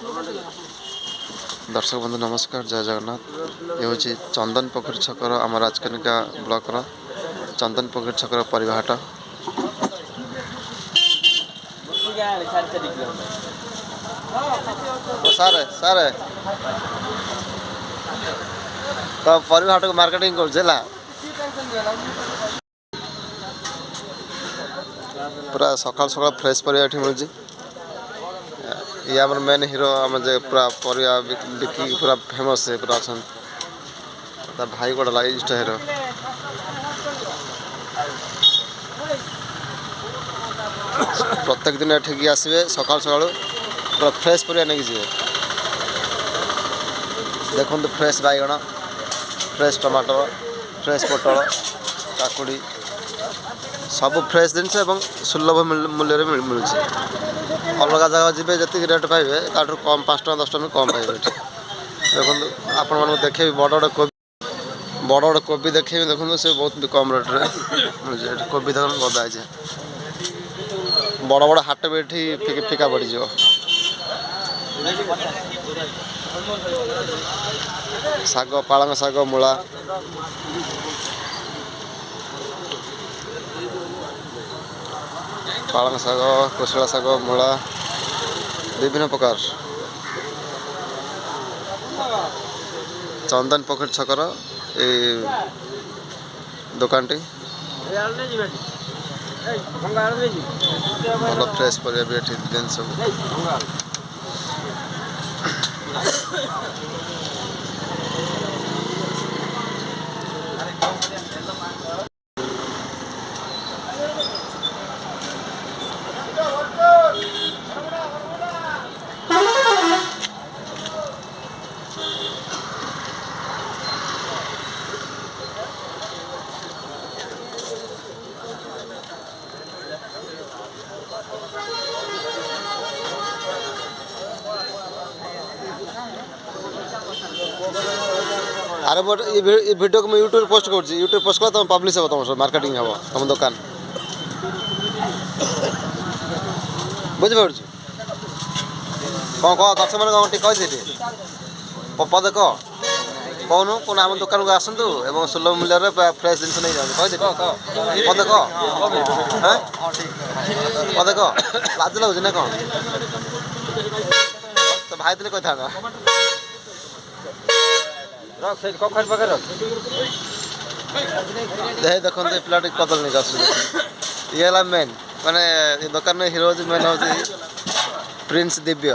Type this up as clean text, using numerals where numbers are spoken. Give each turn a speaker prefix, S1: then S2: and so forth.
S1: दर्शक बंधु नमस्कार, जय जगन्नाथ। ये हूँ चंदन पोखरी छकर आम राजकनिका ब्लॉक चंदन पोखरी छकर परिवाहाट। सारे सारे तो परिवाहाट को मार्केटिंग कर पूरा सकाल सकाल फ्रेश परिया मिलूँ। ये आम मेन हीरो आम जे पूरा परिया बिकी पूरा फेमस है पूरा अच्छा तार भाई गोटे लगे इष्ट हीरो। प्रत्येक दिन एठिकी आसवे सकाल सकाल पूरा फ्रेश परिया नहीं जी। देखो फ्रेश बैगण, फ्रेश टमाटर, फ्रेश पोटल, काकुड़ी सब फ्रेश जिनस सुलभ मूल्य मिलूँ। अलग जगह जी जी रेट पाइबे ताठू कम 5 टका 10 टका कम पाइबे। देखो आपण मानक देखे बड़ बड़ कोबी देखे देखो से बहुत कम रेट में कोबी देख गदा है। बड़ बड़ हाट भी ये फिका पड़ जाओ। शाग पालंग शाग मूला पालंग शाग कोशला शाग मूला विभिन्न प्रकार। चंदन पोखरी छकर ए दुकान टी भल फ्रेश पर भी दिन सब। अरे बट ये वीडियो को मैं यूट्यूब पोस्ट कर यूट्यूब पोस्ट कर तुम पब्लिश हे तुम मार्केटिंग हे तुम दुकान बुझे पार कौन कह दर्शक मैंने कही पद कह कौन कौन आम दुकान को आसतु एवं सुलभ मूल्य फ्रेश जिन नहीं जाए कही पद कह पद कह लाज लगुच ना कौन तो भाई दिले कही था देखो पिला कदल नहीं आस ये मेन माने दुकान में हिरो मेन हूँ प्रिंस दिव्य।